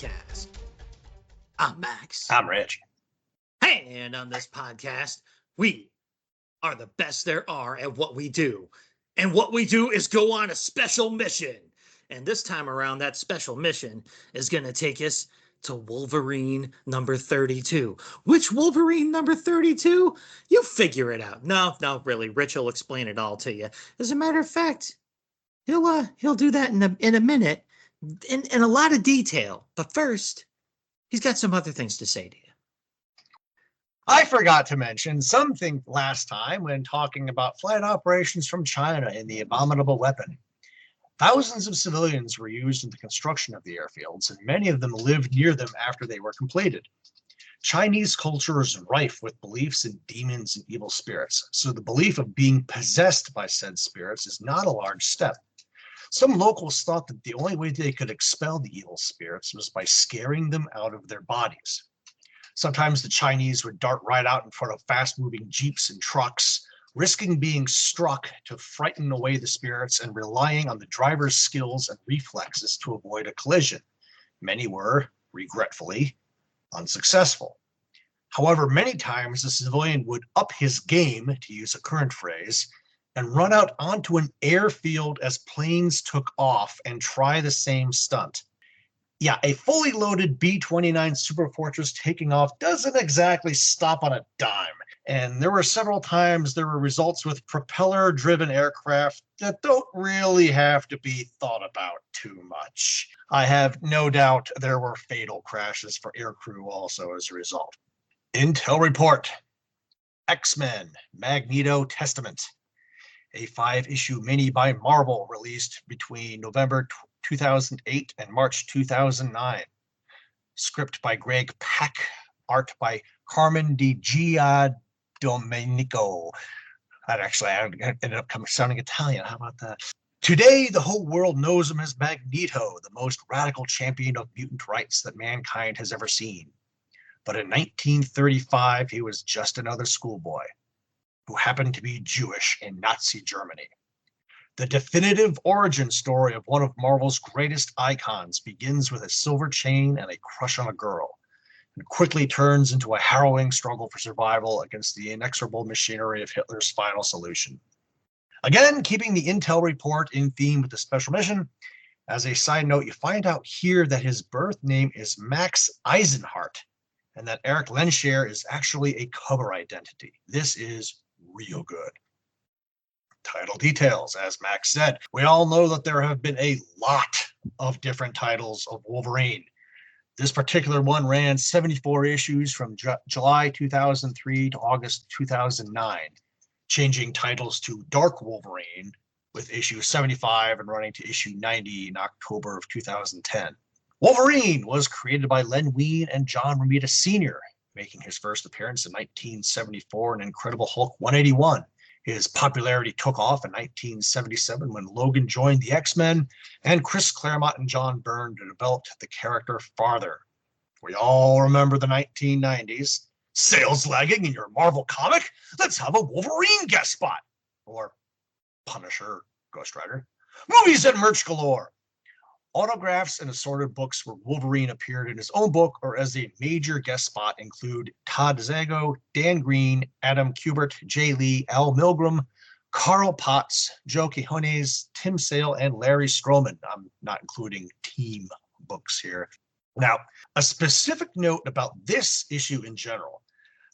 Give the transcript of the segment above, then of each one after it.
podcast. I'm Max. I'm Rich. And on this podcast, we are the best there are at what we do. And what we do is go on a special mission. And this time around, that special mission is going to take us to Wolverine number 32. Which Wolverine number 32? You figure it out. No, really. Rich will explain it all to you. As a matter of fact, he'll do that in a minute in a lot of detail. But first, he's got some other things to say to you. I forgot to mention something last time when talking about flight operations from China and the abominable weapon. Thousands of civilians were used in the construction of the airfields, and many of them lived near them after they were completed. Chinese culture is rife with beliefs in demons and evil spirits, so the belief of being possessed by said spirits is not a large step. Some locals thought that the only way they could expel the evil spirits was by scaring them out of their bodies. Sometimes the Chinese would dart right out in front of fast-moving jeeps and trucks, risking being struck to frighten away the spirits and relying on the driver's skills and reflexes to avoid a collision. Many were, regretfully, unsuccessful. However, many times the civilian would up his game, to use a current phrase, and run out onto an airfield as planes took off and try the same stunt. Yeah, a fully loaded B-29 Superfortress taking off doesn't exactly stop on a dime. And there were several times there were results with propeller-driven aircraft that don't really have to be thought about too much. I have no doubt there were fatal crashes for aircrew also as a result. Intel report. X-Men Magneto Testament. A 5-issue mini by Marvel released between November 2008 and March 2009. Script by Greg Pak, art by Carmen Di Giandomenico. That actually ended up sounding Italian. How about that? Today, the whole world knows him as Magneto, the most radical champion of mutant rights that mankind has ever seen. But in 1935, he was just another schoolboy who happened to be Jewish in Nazi Germany. The definitive origin story of one of Marvel's greatest icons begins with a silver chain and a crush on a girl, and quickly turns into a harrowing struggle for survival against the inexorable machinery of Hitler's final solution. Again, keeping the intel report in theme with the special mission, as a side note, you find out here that his birth name is Max Eisenhart, and that Eric Lenscher is actually a cover identity. This is real good. Title details, as Max said. We all know that there have been a lot of different titles of Wolverine. This particular one ran 74 issues from July 2003 to August 2009, changing titles to Dark Wolverine with issue 75 and running to issue 90 in October of 2010. Wolverine was created by Len Wein and John Romita Sr., making his first appearance in 1974 in Incredible Hulk 181. His popularity took off in 1977 when Logan joined the X-Men, and Chris Claremont and John Byrne developed the character farther. We all remember the 1990s. Sales lagging in your Marvel comic? Let's have a Wolverine guest spot. Or Punisher, Ghost Rider. Movies and merch galore. Autographs and assorted books where Wolverine appeared in his own book or as a major guest spot include Todd Zago, Dan Green, Adam Kubert, Jay Lee, Al Milgram, Carl Potts, Joe Quinones, Tim Sale, and Larry Stroman. I'm not including team books here. Now, a specific note about this issue in general.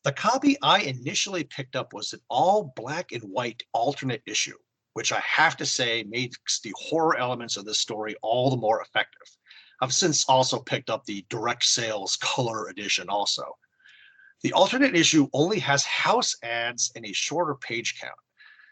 The copy I initially picked up was an all black and white alternate issue, which I have to say makes the horror elements of this story all the more effective. I've since also picked up the direct sales color edition also. The alternate issue only has house ads and a shorter page count.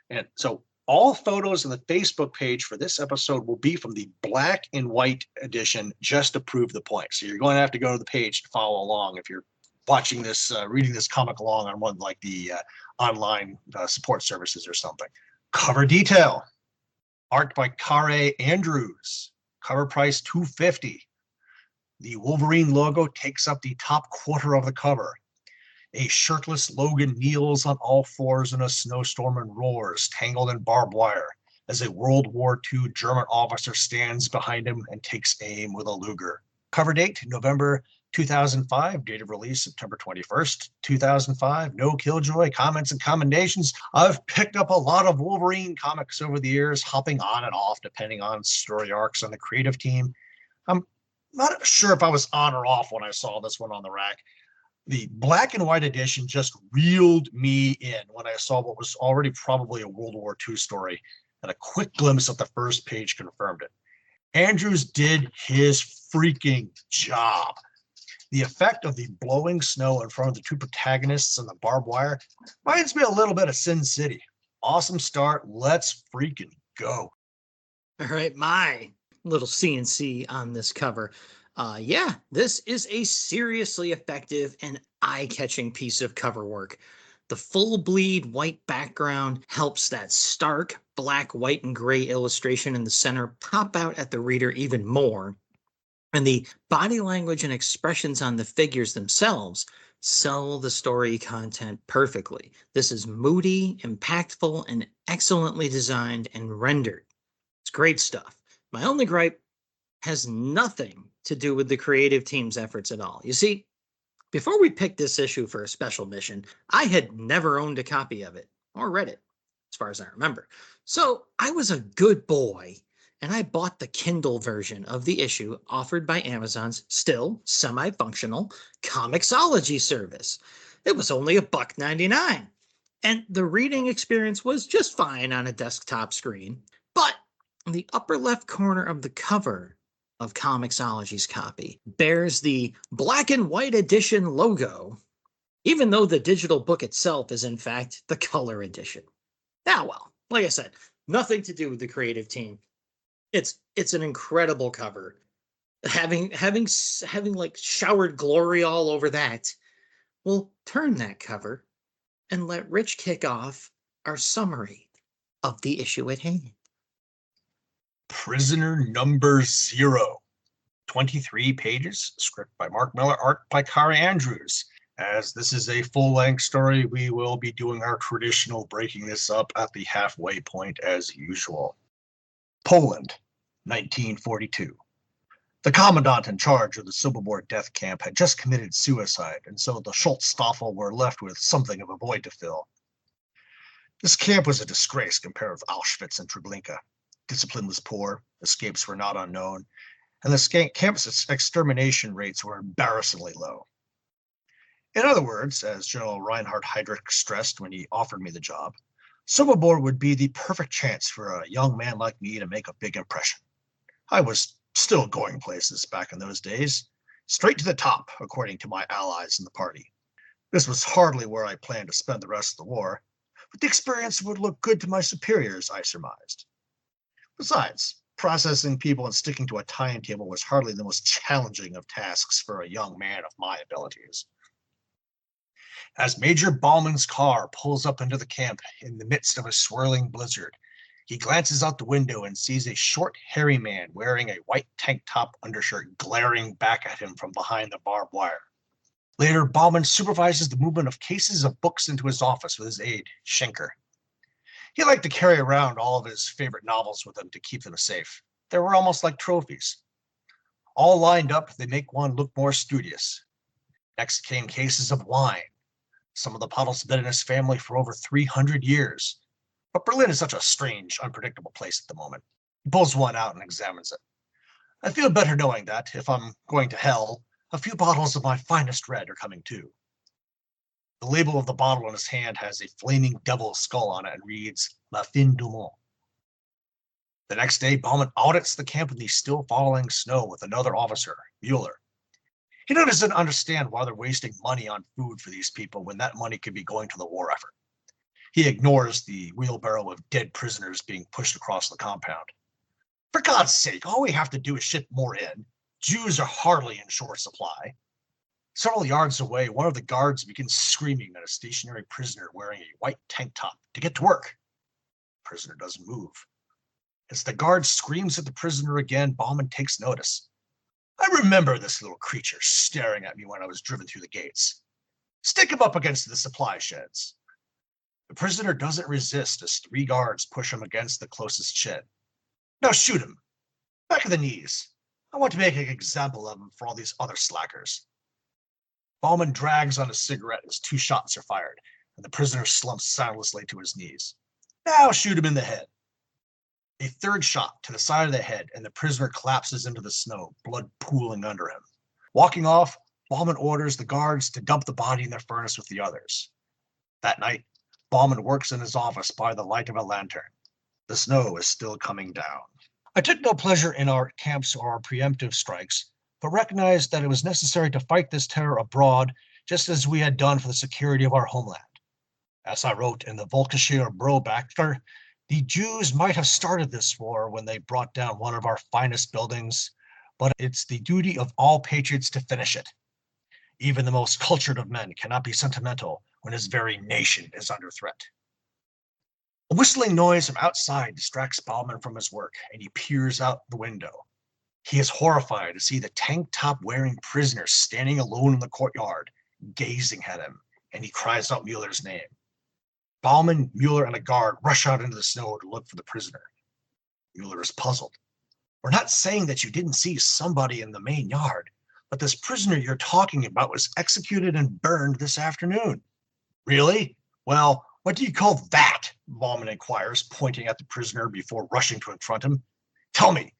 And so all photos on the Facebook page for this episode will be from the black and white edition just to prove the point. So you're going to have to go to the page to follow along if you're watching this, reading this comic along on one like the online support services or something. Cover detail. Art by Kare Andrews. Cover price $2.50. The Wolverine logo takes up the top quarter of the cover. A shirtless Logan kneels on all fours in a snowstorm and roars, tangled in barbed wire, as a World War II German officer stands behind him and takes aim with a Luger. Cover date, November 2005. Date of release, September 21st, 2005. No Killjoy. Comments and commendations. I've picked up a lot of Wolverine comics over the years, hopping on and off depending on story arcs on the creative team. I'm not sure if I was on or off when I saw this one on the rack. The black and white edition just reeled me in when I saw what was already probably a World War II story, and a quick glimpse of the first page confirmed it. Andrews did his freaking job. The effect of the blowing snow in front of the two protagonists and the barbed wire reminds me a little bit of Sin City. Awesome start. Let's freaking go. All right, my little CNC on this cover. Yeah, this is a seriously effective and eye-catching piece of cover work. The full bleed white background helps that stark black, white, and gray illustration in the center pop out at the reader even more. And the body language and expressions on the figures themselves sell the story content perfectly. This is moody, impactful, and excellently designed and rendered. It's great stuff. My only gripe has nothing to do with the creative team's efforts at all. You see, before we picked this issue for a special mission, I had never owned a copy of it or read it, as far as I remember. So I was a good boy, and I bought the Kindle version of the issue offered by Amazon's still semi-functional Comixology service. It was only $1.99, and the reading experience was just fine on a desktop screen. But in the upper left corner of the cover of Comixology's copy bears the black and white edition logo, even though the digital book itself is in fact the color edition. Now, well, like I said, nothing to do with the creative team. It's an incredible cover. Having like showered glory all over that, we'll turn that cover and let Rich kick off our summary of the issue at hand. Prisoner number 0. 23 pages, script by Mark Miller, art by Kari Andrews. As this is a full-length story, we will be doing our traditional breaking this up at the halfway point as usual. Poland, 1942. The commandant in charge of the Sobibor death camp had just committed suicide, and so the Schutzstaffel were left with something of a void to fill. This camp was a disgrace compared with Auschwitz and Treblinka. Discipline was poor, escapes were not unknown, and the campus extermination rates were embarrassingly low. In other words, as General Reinhard Heydrich stressed when he offered me the job, Sobibor would be the perfect chance for a young man like me to make a big impression. I was still going places back in those days, straight to the top, according to my allies in the party. This was hardly where I planned to spend the rest of the war, but the experience would look good to my superiors, I surmised. Besides, processing people and sticking to a timetable was hardly the most challenging of tasks for a young man of my abilities. As Major Bauman's car pulls up into the camp in the midst of a swirling blizzard, he glances out the window and sees a short, hairy man wearing a white tank top undershirt glaring back at him from behind the barbed wire. Later, Bauman supervises the movement of cases of books into his office with his aide, Schenker. He liked to carry around all of his favorite novels with him to keep them safe. They were almost like trophies. All lined up, they make one look more studious. Next came cases of wine. Some of the bottles have been in his family for over 300 years. But Berlin is such a strange, unpredictable place at the moment. He pulls one out and examines it. I feel better knowing that, if I'm going to hell, a few bottles of my finest red are coming too. The label of the bottle in his hand has a flaming devil's skull on it and reads, La Fin du Monde. The next day, Bauman audits the camp in the still falling snow with another officer, Mueller. He doesn't understand why they're wasting money on food for these people when that money could be going to the war effort. He ignores the wheelbarrow of dead prisoners being pushed across the compound. For God's sake, all we have to do is ship more in. Jews are hardly in short supply. Several yards away, one of the guards begins screaming at a stationary prisoner wearing a white tank top to get to work. The prisoner doesn't move. As the guard screams at the prisoner again, Bauman takes notice. I remember this little creature staring at me when I was driven through the gates. Stick him up against the supply sheds. The prisoner doesn't resist as 3 guards push him against the closest shed. Now shoot him. Back of the knees. I want to make an example of him for all these other slackers. Bauman drags on a cigarette as 2 shots are fired, and the prisoner slumps soundlessly to his knees. Now shoot him in the head. A 3rd shot to the side of the head, and the prisoner collapses into the snow, blood pooling under him. Walking off, Bauman orders the guards to dump the body in the furnace with the others. That night, Bauman works in his office by the light of a lantern. The snow is still coming down. I took no pleasure in our camps or our preemptive strikes, but recognized that it was necessary to fight this terror abroad, just as we had done for the security of our homeland. As I wrote in the Volkischer Beobachter, the Jews might have started this war when they brought down one of our finest buildings, but it's the duty of all patriots to finish it. Even the most cultured of men cannot be sentimental when his very nation is under threat. A whistling noise from outside distracts Bauman from his work, and he peers out the window. He is horrified to see the tank top wearing prisoner standing alone in the courtyard, gazing at him, and he cries out Mueller's name. Bauman, Mueller, and a guard rush out into the snow to look for the prisoner. Mueller is puzzled. We're not saying that you didn't see somebody in the main yard, but this prisoner you're talking about was executed and burned this afternoon. Really? Well, what do you call that? Bauman inquires, pointing at the prisoner before rushing to confront him. Tell me,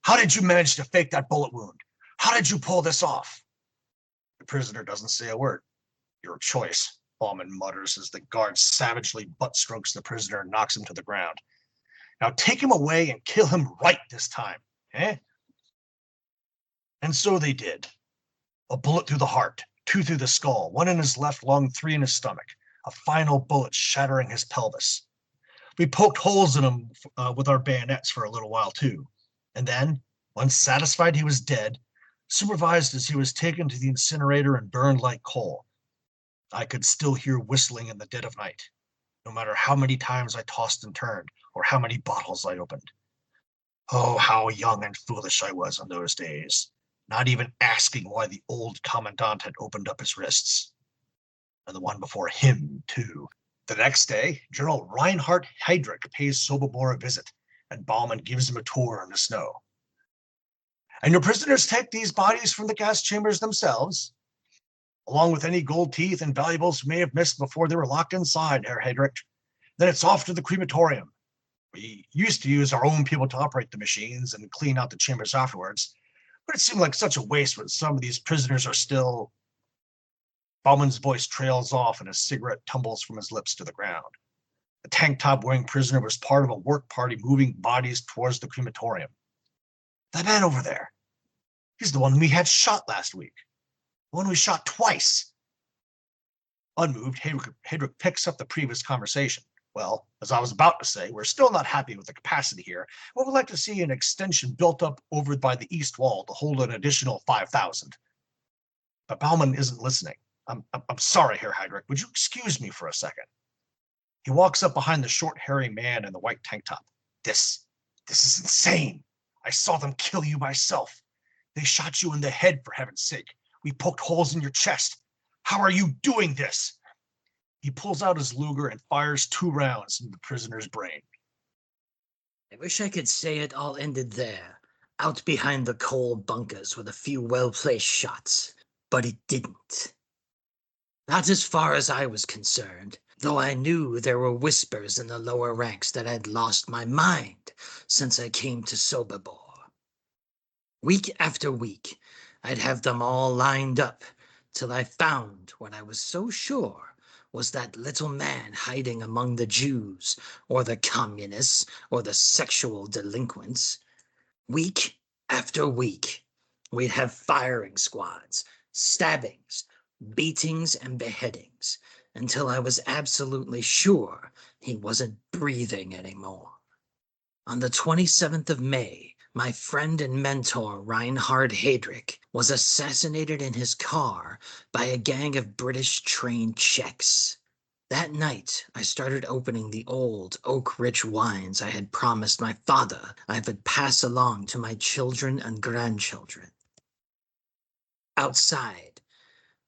how did you manage to fake that bullet wound? How did you pull this off? The prisoner doesn't say a word. Your choice, Bauman mutters as the guard savagely butt strokes the prisoner and knocks him to the ground. Now take him away and kill him right this time, eh? And so they did. A bullet through the heart, 2 through the skull, 1 in his left lung, 3 in his stomach, a final bullet shattering his pelvis. We poked holes in him with our bayonets for a little while too. And then, once satisfied he was dead, supervised as he was taken to the incinerator and burned like coal. I could still hear whistling in the dead of night, no matter how many times I tossed and turned, or how many bottles I opened. Oh, how young and foolish I was in those days, not even asking why the old commandant had opened up his wrists. And the one before him, too. The next day, General Reinhard Heydrich pays Sobibor a visit, and Bauman gives him a tour in the snow. And your prisoners take these bodies from the gas chambers themselves, along with any gold teeth and valuables we may have missed before they were locked inside, Herr Heydrich. Then it's off to the crematorium. We used to use our own people to operate the machines and clean out the chambers afterwards, but it seemed like such a waste when some of these prisoners are still... Bauman's voice trails off and his cigarette tumbles from his lips to the ground. The tank top wearing prisoner was part of a work party moving bodies towards the crematorium. That man over there, he's the one we had shot last week. The one we shot twice. Unmoved, Heydrich picks up the previous conversation. Well, as I was about to say, we're still not happy with the capacity here. We would like to see an extension built up over by the east wall to hold an additional 5,000. But Bauman isn't listening. I'm sorry, Herr Heydrich. Would you excuse me for a second? He walks up behind the short, hairy man in the white tank top. This is insane. I saw them kill you myself. They shot you in the head, for heaven's sake. We poked holes in your chest. How are you doing this? He pulls out his Luger and fires 2 rounds into the prisoner's brain. I wish I could say it all ended there, out behind the coal bunkers with a few well-placed shots, but it didn't. Not as far as I was concerned, though I knew there were whispers in the lower ranks that I'd lost my mind since I came to Sobibor. Week after week, I'd have them all lined up till I found what I was so sure was that little man hiding among the Jews or the communists or the sexual delinquents. Week after week, we'd have firing squads, stabbings, beatings, and beheadings until I was absolutely sure he wasn't breathing anymore. On the 27th of May, my friend and mentor Reinhard Heydrich was assassinated in his car by a gang of British trained Czechs. That night, I started opening the old oak-rich wines I had promised my father I would pass along to my children and grandchildren. Outside,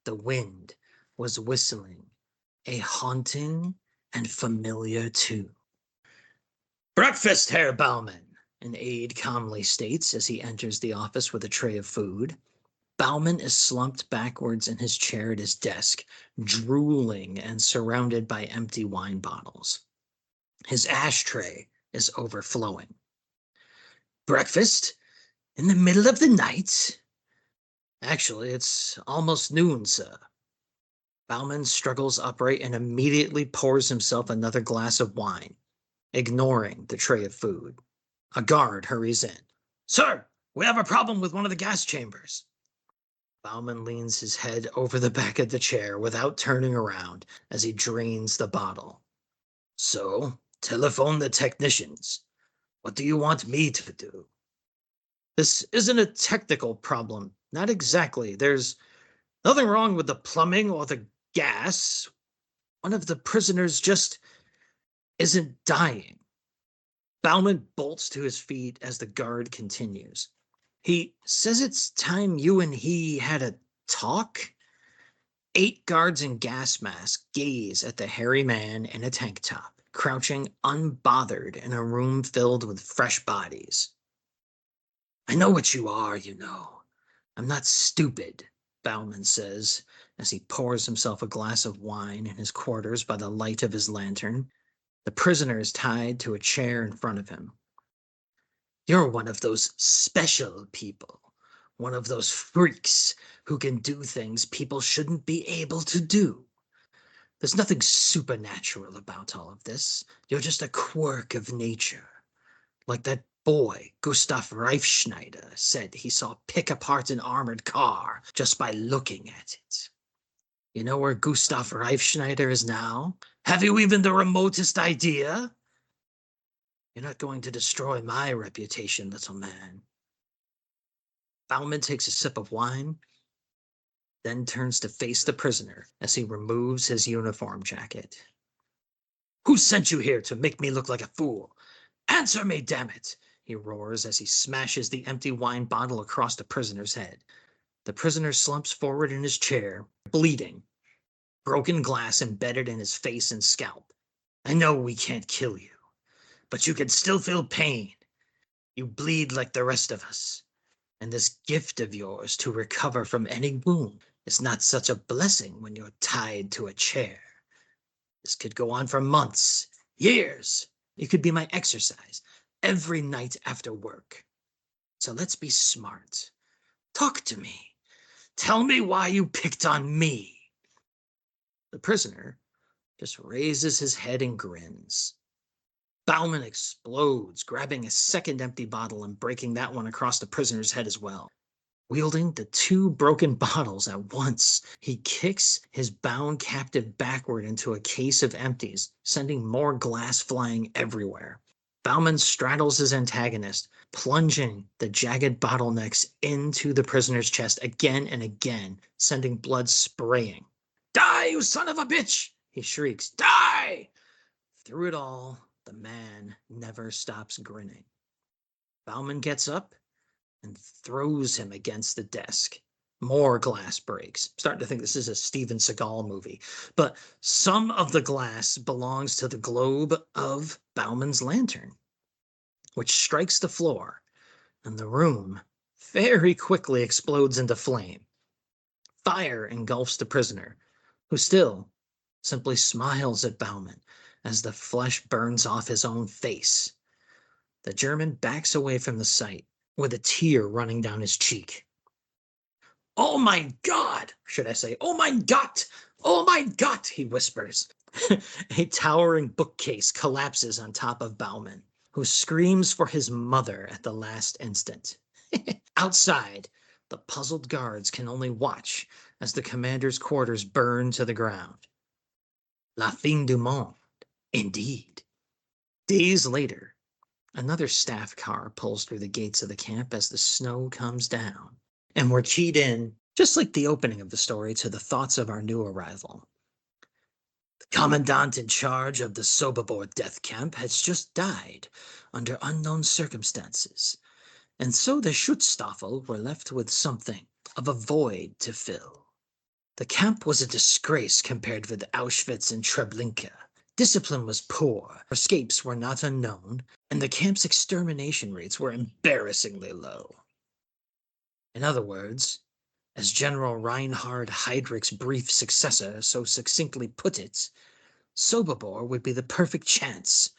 the wind was whistling a haunting and familiar tune. Breakfast, Herr Bauman! An aide calmly states as he enters the office with a tray of food. Bauman is slumped backwards in his chair at his desk, drooling and surrounded by empty wine bottles. His ashtray is overflowing. Breakfast? In the middle of the night? Actually, it's almost noon, sir. Bauman struggles upright and immediately pours himself another glass of wine, ignoring the tray of food. A guard hurries in. Sir, we have a problem with one of the gas chambers. Bauman leans his head over the back of the chair without turning around as he drains the bottle. So, telephone the technicians. What do you want me to do? This isn't a technical problem. Not exactly. There's nothing wrong with the plumbing or the gas. One of the prisoners just isn't dying. Bauman bolts to his feet as the guard continues. He says it's time you and he had a talk. 8 guards in gas masks gaze at the hairy man in a tank top, crouching unbothered in a room filled with fresh bodies. I know what you are, you know. I'm not stupid, Bauman says as he pours himself a glass of wine in his quarters by the light of his lantern. The prisoner is tied to a chair in front of him. You're one of those special people, one of those freaks who can do things people shouldn't be able to do. There's nothing supernatural about all of this. You're just a quirk of nature. Like that boy, Gustav Reifschneider, said he saw pick apart an armored car just by looking at it. You know where Gustav Reifschneider is now? Have you even the remotest idea? You're not going to destroy my reputation, little man. Bauman takes a sip of wine, then turns to face the prisoner as he removes his uniform jacket. Who sent you here to make me look like a fool? Answer me, damn it! He roars as he smashes the empty wine bottle across the prisoner's head. The prisoner slumps forward in his chair, bleeding, broken glass embedded in his face and scalp. I know we can't kill you, but you can still feel pain. You bleed like the rest of us. And this gift of yours to recover from any wound is not such a blessing when you're tied to a chair. This could go on for months, years. You could be my exercise every night after work. So let's be smart. Talk to me. Tell me why you picked on me. The prisoner just raises his head and grins. Bauman explodes, grabbing a second empty bottle and breaking that one across the prisoner's head as well. Wielding the 2 broken bottles at once, he kicks his bound captive backward into a case of empties, sending more glass flying everywhere. Bauman straddles his antagonist, plunging the jagged bottlenecks into the prisoner's chest again and again, sending blood spraying. Die, you son of a bitch! He shrieks. Die! Through it all, the man never stops grinning. Bauman gets up and throws him against the desk. More glass breaks. I'm starting to think this is a Steven Seagal movie. But some of the glass belongs to the globe of Bauman's lantern, which strikes the floor, and the room very quickly explodes into flame. Fire engulfs the prisoner, who still simply smiles at Bauman as the flesh burns off his own face. The German backs away from the sight, with a tear running down his cheek. Oh my God, should I say, oh my God, oh my God, he whispers. A towering bookcase collapses on top of Bauman, who screams for his mother at the last instant. Outside, the puzzled guards can only watch as the commander's quarters burn to the ground. La fin du monde, indeed. Days later, another staff car pulls through the gates of the camp as the snow comes down, and we're keyed in, just like the opening of the story, to the thoughts of our new arrival. The commandant in charge of the Sobibor death camp has just died under unknown circumstances, and so the Schutzstaffel were left with something of a void to fill. The camp was a disgrace compared with Auschwitz and Treblinka. Discipline was poor, escapes were not unknown, and the camp's extermination rates were embarrassingly low. In other words, as General Reinhard Heydrich's brief successor so succinctly put it, Sobibor would be the perfect chance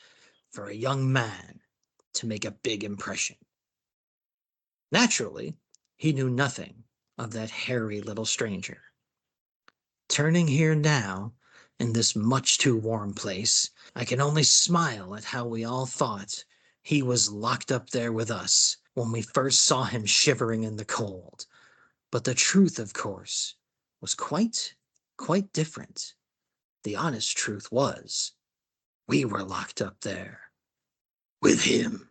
for a young man to make a big impression. Naturally, he knew nothing of that hairy little stranger. Turning here now, in this much too warm place, I can only smile at how we all thought he was locked up there with us when we first saw him shivering in the cold. But the truth, of course, was quite different. The honest truth was, we were locked up there with him.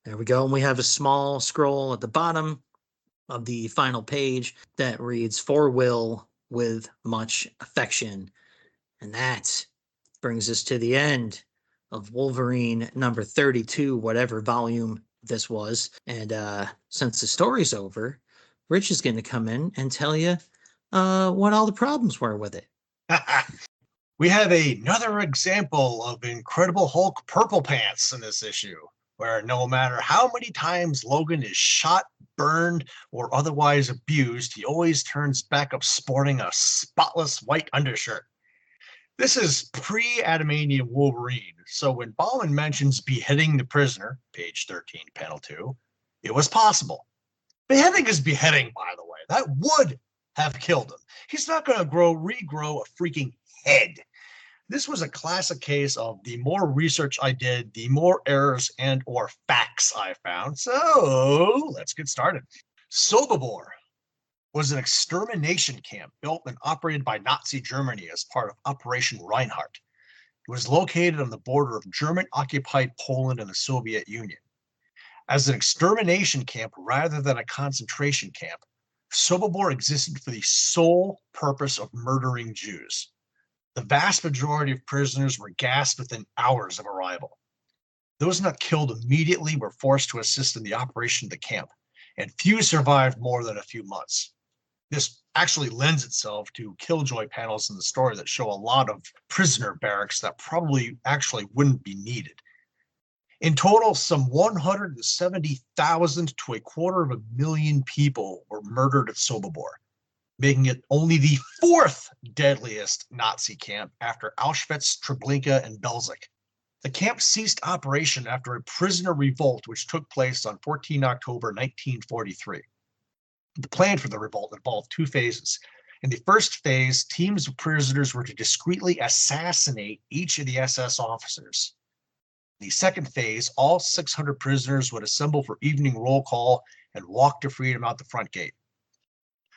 There we go. And we have a small scroll at the bottom of the final page that reads, "For Will, with much affection." And that brings us to the end of Wolverine number 32, whatever volume this was. And since the story's over, Rich is going to come in and tell you what all the problems were with it. We have another example of Incredible Hulk purple pants in this issue, where no matter how many times Logan is shot, burned, or otherwise abused, he always turns back up sporting a spotless white undershirt. This is pre-adamantium Wolverine, so when Bauman mentions beheading the prisoner, page 13, panel 2, it was possible. Beheading is beheading, by the way. That would have killed him. He's not going to regrow a freaking head. This was a classic case of the more research I did, the more errors and or facts I found. So let's get started. Sobibor was an extermination camp built and operated by Nazi Germany as part of Operation Reinhardt. It was located on the border of German-occupied Poland and the Soviet Union. As an extermination camp rather than a concentration camp, Sobibor existed for the sole purpose of murdering Jews. The vast majority of prisoners were gassed within hours of arrival. Those not killed immediately were forced to assist in the operation of the camp, and few survived more than a few months. This actually lends itself to killjoy panels in the story that show a lot of prisoner barracks that probably actually wouldn't be needed. In total, some 170,000 to 250,000 people were murdered at Sobibor, making it only the fourth deadliest Nazi camp after Auschwitz, Treblinka, and Belzec. The camp ceased operation after a prisoner revolt which took place on 14 October 1943. The plan for the revolt involved two phases. In the first phase, teams of prisoners were to discreetly assassinate each of the SS officers. In the second phase, all 600 prisoners would assemble for evening roll call and walk to freedom out the front gate.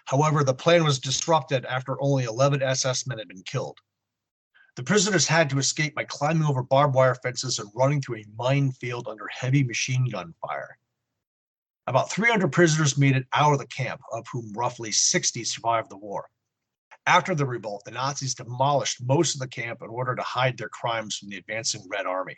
However, the plan was disrupted after only 11 SS men had been killed. The prisoners had to escape by climbing over barbed wire fences and running through a minefield under heavy machine gun fire. About 300 prisoners made it out of the camp, of whom roughly 60 survived the war. After the revolt, the Nazis demolished most of the camp in order to hide their crimes from the advancing Red Army.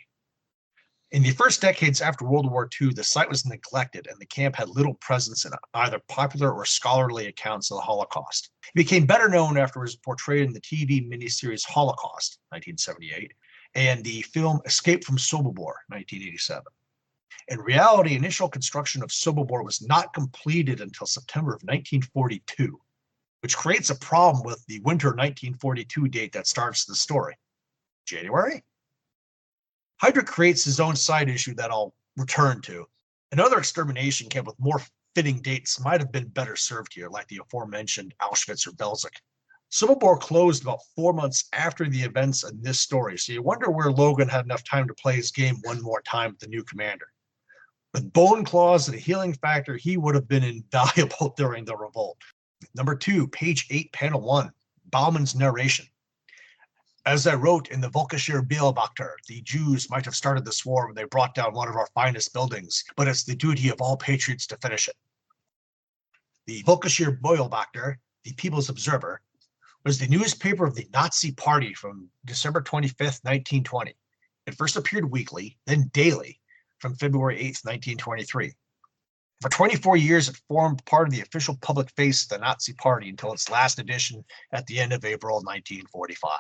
In the first decades after World War II, the site was neglected and the camp had little presence in either popular or scholarly accounts of the Holocaust. It became better known after it was portrayed in the TV miniseries Holocaust, 1978, and the film Escape from Sobibor, 1987. In reality, initial construction of Sobibor was not completed until September of 1942, which creates a problem with the winter 1942 date that starts the story. January? Heydrich creates his own side issue that I'll return to. Another extermination camp with more fitting dates might have been better served here, like the aforementioned Auschwitz or Belzec. Sobibor closed about 4 months after the events in this story, so you wonder where Logan had enough time to play his game one more time with the new commander. With bone claws and a healing factor, he would have been invaluable during the revolt. Number 2, page 8, panel 1, Bauman's narration. As I wrote in the Völkischer Beobachter, the Jews might have started this war when they brought down one of our finest buildings, but it's the duty of all patriots to finish it. The Völkischer Beobachter, the People's Observer, was the newspaper of the Nazi Party from December 25th, 1920. It first appeared weekly, then daily, from February 8th, 1923. For 24 years, it formed part of the official public face of the Nazi Party until its last edition at the end of April 1945.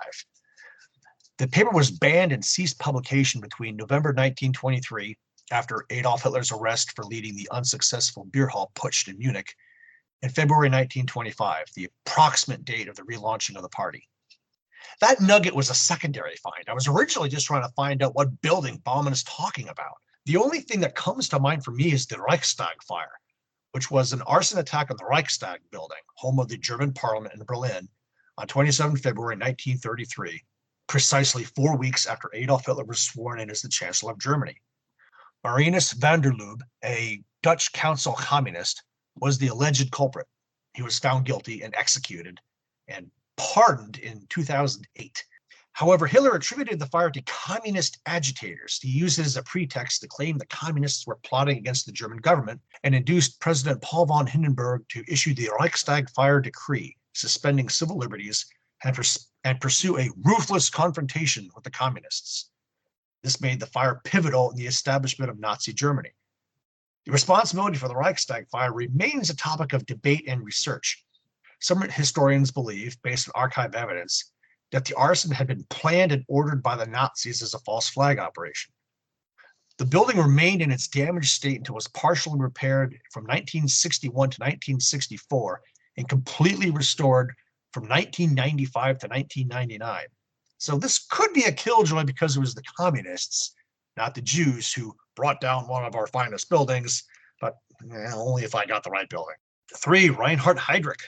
The paper was banned and ceased publication between November 1923, after Adolf Hitler's arrest for leading the unsuccessful beer hall putsch in Munich, and February 1925, the approximate date of the relaunching of the party. That nugget was a secondary find. I was originally just trying to find out what building Baumann is talking about. The only thing that comes to mind for me is the Reichstag fire, which was an arson attack on the Reichstag building, home of the German parliament in Berlin, on 27 February 1933, precisely 4 weeks after Adolf Hitler was sworn in as the Chancellor of Germany. Marinus van der Lubbe, a Dutch council communist, was the alleged culprit. He was found guilty and executed and pardoned in 2008. However, Hitler attributed the fire to communist agitators. He used it as a pretext to claim the communists were plotting against the German government and induced President Paul von Hindenburg to issue the Reichstag fire decree, suspending civil liberties and pursue a ruthless confrontation with the communists. This made the fire pivotal in the establishment of Nazi Germany. The responsibility for the Reichstag fire remains a topic of debate and research. Some historians believe, based on archive evidence, that the arson had been planned and ordered by the Nazis as a false flag operation. The building remained in its damaged state until it was partially repaired from 1961 to 1964 and completely restored from 1995 to 1999. So this could be a killjoy because it was the communists, not the Jews, who brought down one of our finest buildings, but only if I got the right building. 3. Reinhard Heydrich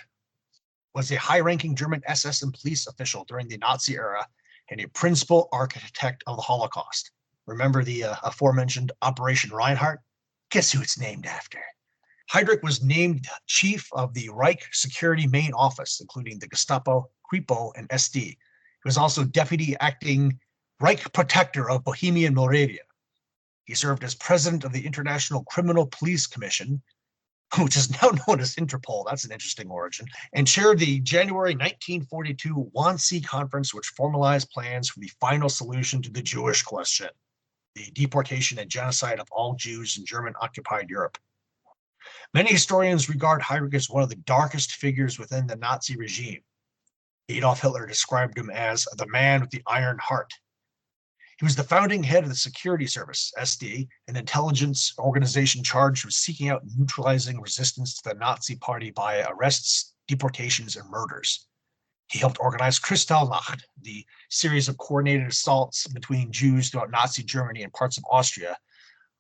was a high-ranking German SS and police official during the Nazi era and a principal architect of the Holocaust. Remember the aforementioned Operation Reinhardt? Guess who it's named after? Heydrich was named chief of the Reich Security Main Office, including the Gestapo, Kripo, and SD. He was also deputy acting Reich Protector of Bohemia and Moravia. He served as president of the International Criminal Police Commission, which is now known as Interpol. That's an interesting origin, and chaired the January 1942 Wannsee Conference, which formalized plans for the final solution to the Jewish question, the deportation and genocide of all Jews in German-occupied Europe. Many historians regard Heydrich as one of the darkest figures within the Nazi regime. Adolf Hitler described him as the man with the iron heart. He was the founding head of the Security Service, SD, an intelligence organization charged with seeking out and neutralizing resistance to the Nazi Party by arrests, deportations, and murders. He helped organize Kristallnacht, the series of coordinated assaults between Jews throughout Nazi Germany and parts of Austria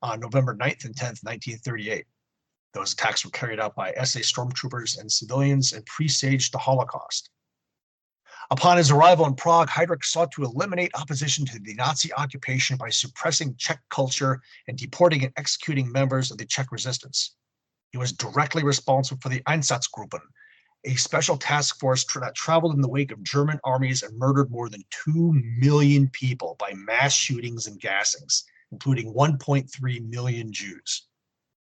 on November 9th and 10th, 1938. Those attacks were carried out by SS stormtroopers and civilians and presaged the Holocaust. Upon his arrival in Prague, Heydrich sought to eliminate opposition to the Nazi occupation by suppressing Czech culture and deporting and executing members of the Czech resistance. He was directly responsible for the Einsatzgruppen, a special task force that traveled in the wake of German armies and murdered more than 2 million people by mass shootings and gassings, including 1.3 million Jews.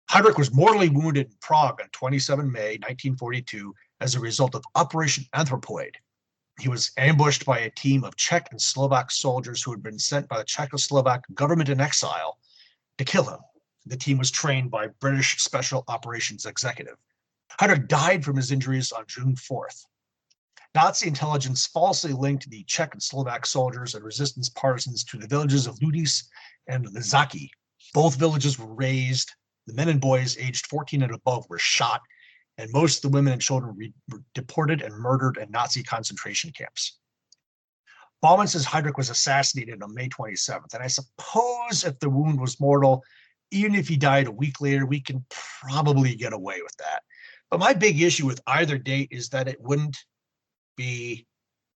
Heydrich was mortally wounded in Prague on 27 May 1942 as a result of Operation Anthropoid. He was ambushed by a team of Czech and Slovak soldiers who had been sent by the Czechoslovak government in exile to kill him. The team was trained by British Special Operations Executive. Heydrich died from his injuries on June 4th. Nazi intelligence falsely linked the Czech and Slovak soldiers and resistance partisans to the villages of Ludice and Lizaki. Both villages were razed. The men and boys aged 14 and above were shot, and most of the women and children were deported and murdered in Nazi concentration camps. Baumann says Heydrich was assassinated on May 27th, and I suppose if the wound was mortal, even if he died a week later, we can probably get away with that. But my big issue with either date is that it wouldn't be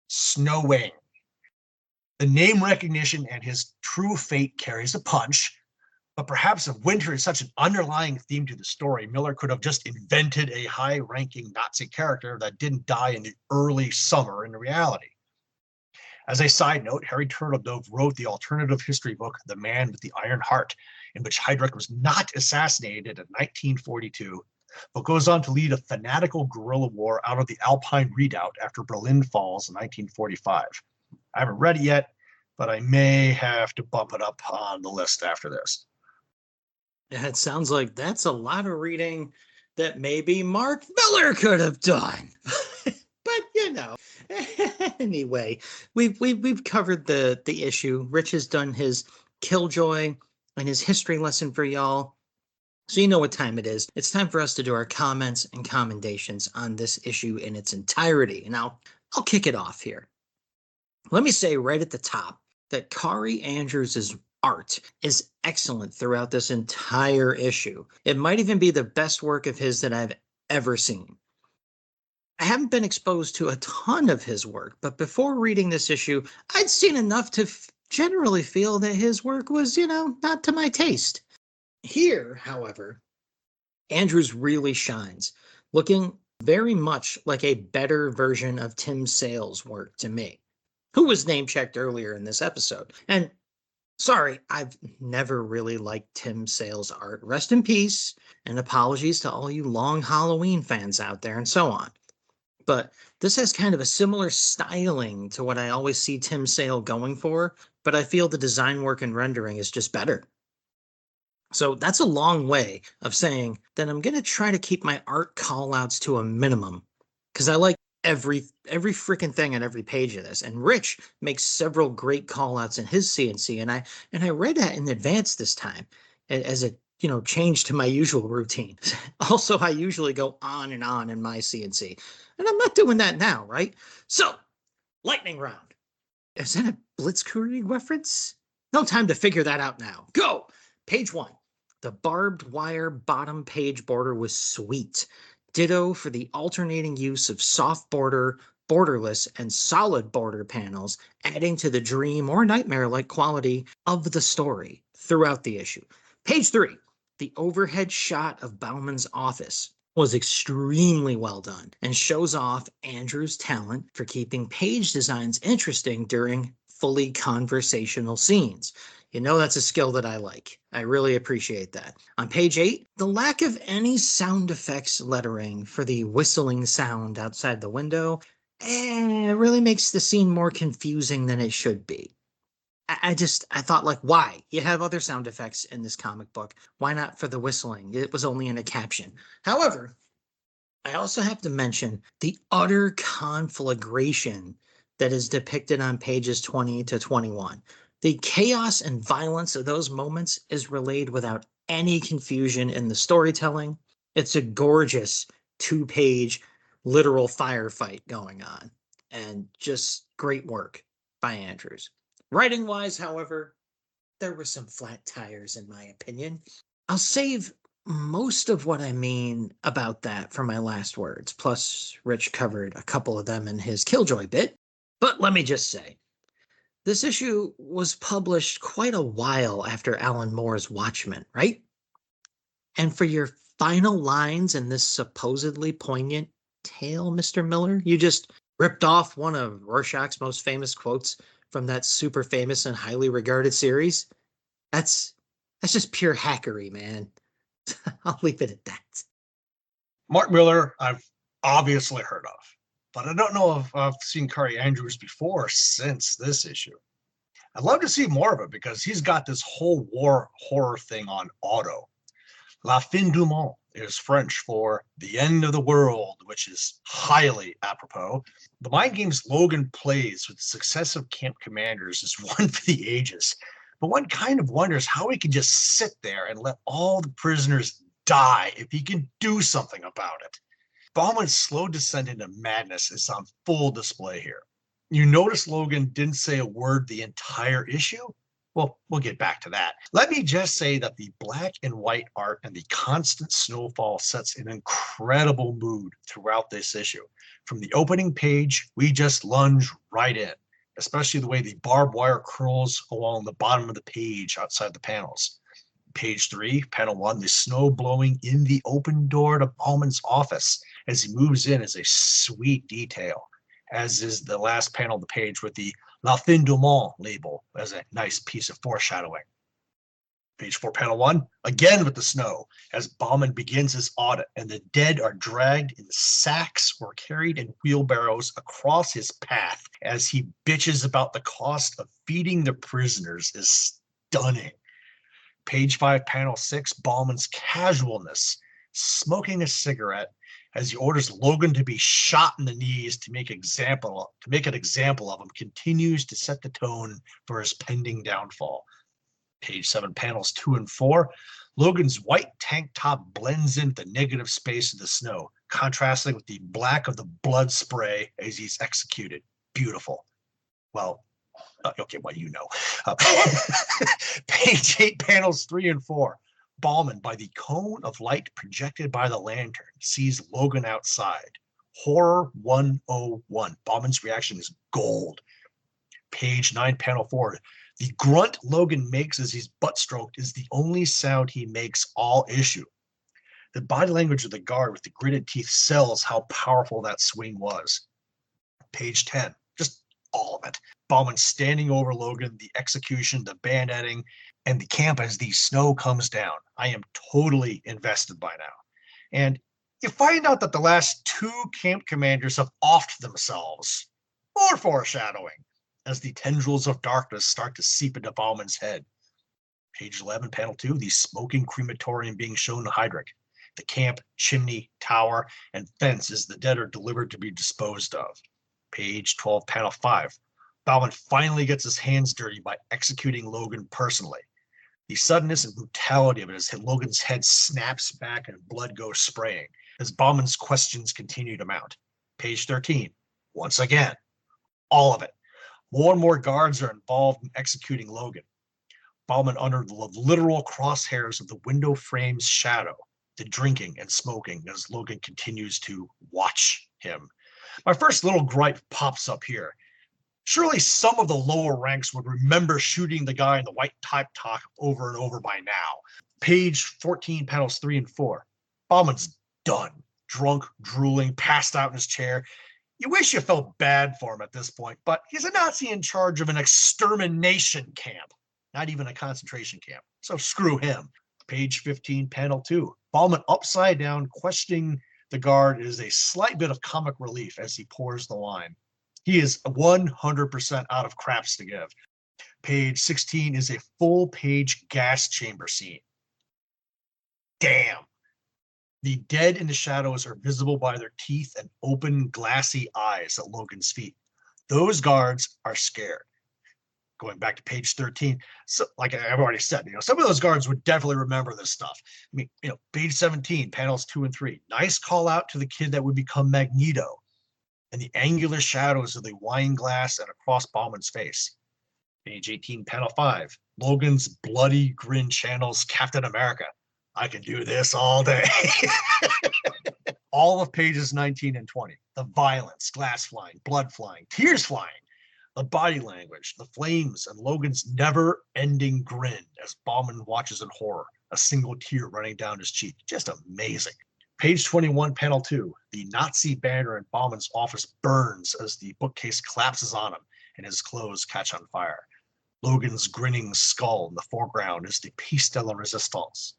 snowing. The name recognition and his true fate carries a punch, but perhaps if winter is such an underlying theme to the story, Miller could have just invented a high-ranking Nazi character that didn't die in the early summer in reality. As a side note, Harry Turtledove wrote the alternative history book, The Man with the Iron Heart, in which Heydrich was not assassinated in 1942, but goes on to lead a fanatical guerrilla war out of the Alpine Redoubt after Berlin falls in 1945. I haven't read it yet, but I may have to bump it up on the list after this. Yeah, it sounds like that's a lot of reading that maybe Mark Miller could have done. But anyway, we've covered the issue. Rich has done his killjoy and his history lesson for y'all. So you know what time it is. It's time for us to do our comments and commendations on this issue in its entirety. Now, I'll kick it off here. Let me say right at the top that Kari Andrews' art is excellent throughout this entire issue. It might even be the best work of his that I've ever seen. I haven't been exposed to a ton of his work, but before reading this issue, I'd seen enough to generally feel that his work was, not to my taste. Here, however, Andrews really shines, looking very much like a better version of Tim Sale's work to me, who was name-checked earlier in this episode. And sorry, I've never really liked Tim Sale's art. Rest in peace, and apologies to all you Long Halloween fans out there and so on. But this has kind of a similar styling to what I always see Tim Sale going for, but I feel the design work and rendering is just better. So that's a long way of saying that I'm going to try to keep my art callouts to a minimum, because I like every freaking thing on every page of this. And Rich makes several great callouts in his CNC, and I read that in advance this time as a change to my usual routine. Also, I usually go on and on in my CNC, and I'm not doing that now, right? So, lightning round. Is that a Blitzkrieg reference? No time to figure that out now. Go! Page 1. The barbed wire bottom page border was sweet. Ditto for the alternating use of soft border, borderless, and solid border panels, adding to the dream or nightmare-like quality of the story throughout the issue. Page 3. The overhead shot of Bauman's office was extremely well done and shows off Andrew's talent for keeping page designs interesting during fully conversational scenes. That's a skill that I like. I really appreciate that. On page 8, the lack of any sound effects lettering for the whistling sound outside the window really makes the scene more confusing than it should be. I thought, why? You have other sound effects in this comic book. Why not for the whistling? It was only in a caption. However, I also have to mention the utter conflagration that is depicted on pages 20 to 21. The chaos and violence of those moments is relayed without any confusion in the storytelling. It's a gorgeous 2-page literal firefight going on, and just great work by Andrews. Writing-wise, however, there were some flat tires in my opinion. I'll save most of what I mean about that for my last words, plus Rich covered a couple of them in his Killjoy bit. But let me just say, this issue was published quite a while after Alan Moore's Watchmen, right? And for your final lines in this supposedly poignant tale, Mr. Miller, you just ripped off one of Rorschach's most famous quotes from that super famous and highly regarded series. That's just pure hackery, man. I'll leave it at that. Mark Miller, I've obviously heard of, but I don't know if I've seen Kari Andrews before since this issue. I'd love to see more of it because he's got this whole war horror thing on auto. La fin du monde is French for the end of the world, which is highly apropos. The mind games Logan plays with successive camp commanders is one for the ages, but one kind of wonders how he can just sit there and let all the prisoners die if he can do something about it. Bauman's slow descent into madness is on full display here. You notice Logan didn't say a word the entire issue? Well, we'll get back to that. Let me just say that the black and white art and the constant snowfall sets an incredible mood throughout this issue. From the opening page, we just lunge right in, especially the way the barbed wire curls along the bottom of the page outside the panels. Page 3, panel 1, the snow blowing in the open door to Bauman's office as he moves in is a sweet detail, as is the last panel of the page with the La fin du monde label as a nice piece of foreshadowing. Page 4, panel 1, again with the snow, as Bauman begins his audit and the dead are dragged in sacks or carried in wheelbarrows across his path as he bitches about the cost of feeding the prisoners is stunning. Page 5, panel 6, Bauman's casualness, smoking a cigarette as he orders Logan to be shot in the knees to make an example of him, continues to set the tone for his pending downfall. Page 7, panels 2 and 4. Logan's white tank top blends into the negative space of the snow, contrasting with the black of the blood spray as he's executed. Beautiful. Well, okay, well, you know. Page 8, panels 3 and 4. Bauman, by the cone of light projected by the lantern, sees Logan outside. Horror 101. Bauman's reaction is gold. Page 9, panel 4. The grunt Logan makes as he's butt stroked is the only sound he makes all issue. The body language of the guard with the gritted teeth sells how powerful that swing was. Page 10, just all of it. Bauman standing over Logan, the execution, the bayoneting, and the camp as the snow comes down. I am totally invested by now. And you find out that the last 2 camp commanders have offed themselves. More foreshadowing as the tendrils of darkness start to seep into Bauman's head. Page 11, panel 2, the smoking crematorium being shown to Heydrich. The camp, chimney, tower, and fence as the dead are delivered to be disposed of. Page 12, panel 5. Bauman finally gets his hands dirty by executing Logan personally. The suddenness and brutality of it as Logan's head snaps back and blood goes spraying as Bauman's questions continue to mount. Page 13, once again, all of it. More and more guards are involved in executing Logan. Bauman under the literal crosshairs of the window frame's shadow, the drinking and smoking as Logan continues to watch him. My first little gripe pops up here. Surely some of the lower ranks would remember shooting the guy in the white type top over and over by now. Page 14, panels 3 and 4. Bauman's done. Drunk, drooling, passed out in his chair. You wish you felt bad for him at this point, but he's a Nazi in charge of an extermination camp, not even a concentration camp. So screw him. Page 15, panel 2. Bauman upside down, questioning the guard is a slight bit of comic relief as he pours the wine. He is 100% out of craps to give. Page 16 is a full-page gas chamber scene. Damn. The dead in the shadows are visible by their teeth and open, glassy eyes at Logan's feet. Those guards are scared. Going back to page 13, so like I've already said, some of those guards would definitely remember this stuff. I mean, page 17, panels 2 and 3. Nice call out to the kid that would become Magneto and the angular shadows of the wine glass and across Bauman's face. Page 18, panel 5. Logan's bloody grin channels Captain America. I can do this all day. All of pages 19 and 20. The violence, glass flying, blood flying, tears flying. The body language, the flames, and Logan's never-ending grin as Bauman watches in horror, a single tear running down his cheek. Just amazing. Page 21, panel 2. The Nazi banner in Bauman's office burns as the bookcase collapses on him and his clothes catch on fire. Logan's grinning skull in the foreground is the piece de la resistance.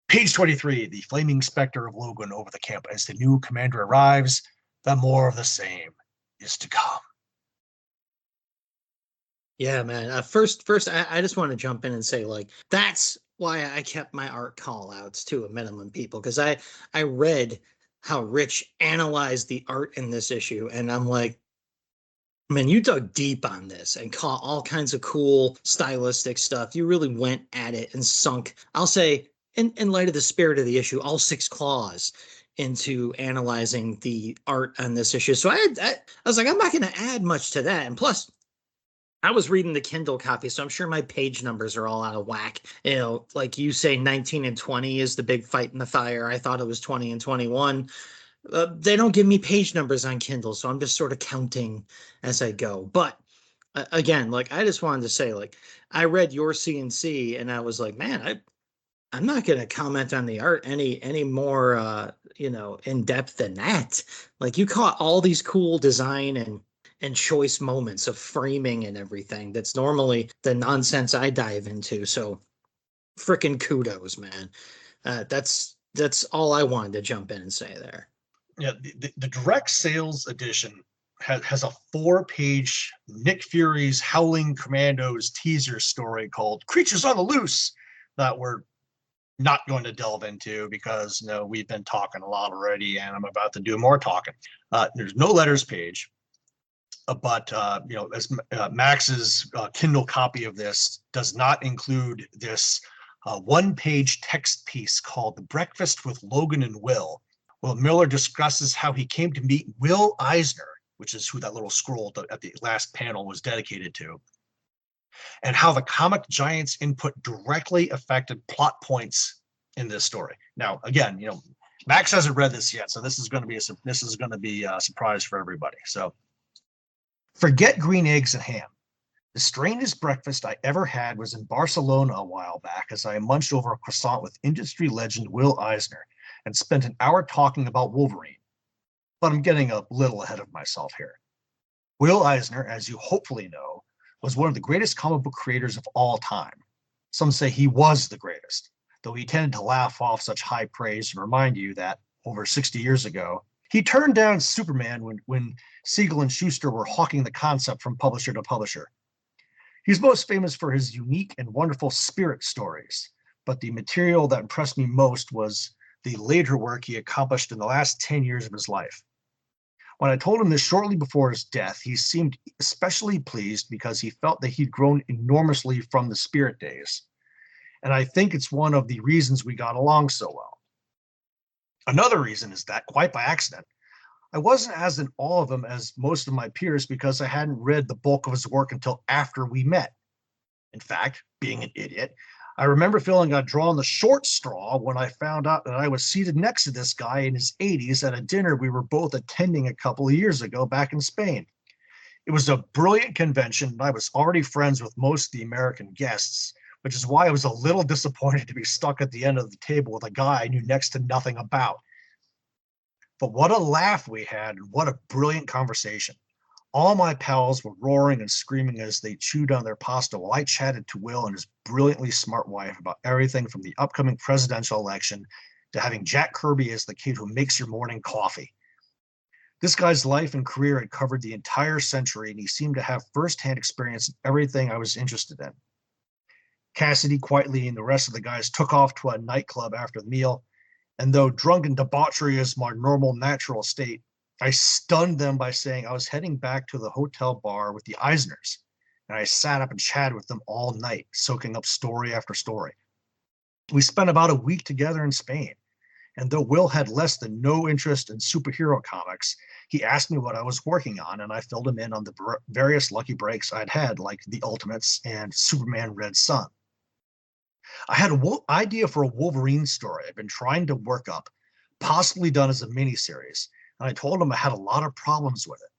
Page 23, the flaming specter of Logan over the camp. As the new commander arrives, the more of the same is to come. Yeah, man. First, I just want to jump in and say, that's why I kept my art call-outs to a minimum, people, because I read how Rich analyzed the art in this issue, and I'm like, man, you dug deep on this and caught all kinds of cool stylistic stuff. You really went at it and sunk, I'll say, in light of the spirit of the issue, all 6 claws into analyzing the art on this issue. So I was like, I'm not going to add much to that. And plus, I was reading the Kindle copy, so I'm sure my page numbers are all out of whack. Like you say, 19 and 20 is the big fight in the fire. I thought it was 20 and 21. They don't give me page numbers on Kindle, so I'm just sort of counting as I go. But again, I just wanted to say, I read your CNC, and I was like, man, I'm not going to comment on the art any more, in depth than that. You caught all these cool design and choice moments of framing and everything. That's normally the nonsense I dive into. So frickin' kudos, man. That's all I wanted to jump in and say there. Yeah, the direct sales edition has a 4-page Nick Fury's Howling Commandos teaser story called Creatures on the Loose that were not going to delve into because we've been talking a lot already, and I'm about to do more talking. There's no letters page, but as Max's Kindle copy of this does not include this one-page text piece called "The Breakfast with Logan and Will." Well, Miller discusses how he came to meet Will Eisner, which is who that little scroll at the last panel was dedicated to, and how the comic giant's input directly affected plot points in this story. Now, again, Max hasn't read this yet, so this is going to be a surprise for everybody. So, forget green eggs and ham. The strangest breakfast I ever had was in Barcelona a while back as I munched over a croissant with industry legend Will Eisner and spent an hour talking about Wolverine. But I'm getting a little ahead of myself here. Will Eisner, as you hopefully know, was one of the greatest comic book creators of all time. Some say he was the greatest, though he tended to laugh off such high praise and remind you that, over 60 years ago, he turned down Superman when Siegel and Schuster were hawking the concept from publisher to publisher. He's most famous for his unique and wonderful spirit stories, but the material that impressed me most was the later work he accomplished in the last 10 years of his life. When I told him this shortly before his death, he seemed especially pleased because he felt that he'd grown enormously from the spirit days. And I think it's one of the reasons we got along so well. Another reason is that, quite by accident, I wasn't as in awe of him as most of my peers because I hadn't read the bulk of his work until after we met. In fact, being an idiot, I remember feeling I'd drawn the short straw when I found out that I was seated next to this guy in his 80s at a dinner we were both attending a couple of years ago back in Spain. It was a brilliant convention, and I was already friends with most of the American guests, which is why I was a little disappointed to be stuck at the end of the table with a guy I knew next to nothing about. But what a laugh we had, and what a brilliant conversation. All my pals were roaring and screaming as they chewed on their pasta while I chatted to Will and his brilliantly smart wife about everything from the upcoming presidential election to having Jack Kirby as the kid who makes your morning coffee. This guy's life and career had covered the entire century, and he seemed to have firsthand experience in everything I was interested in. Cassidy, Quietly, and the rest of the guys took off to a nightclub after the meal, and though drunken debauchery is my normal, natural state, I stunned them by saying I was heading back to the hotel bar with the Eisners, and I sat up and chatted with them all night, soaking up story after story. We spent about a week together in Spain, and though Will had less than no interest in superhero comics, he asked me what I was working on, and I filled him in on the various lucky breaks I'd had, like The Ultimates and Superman Red Sun. I had an idea for a Wolverine story I'd been trying to work up, possibly done as a miniseries, and I told him I had a lot of problems with it.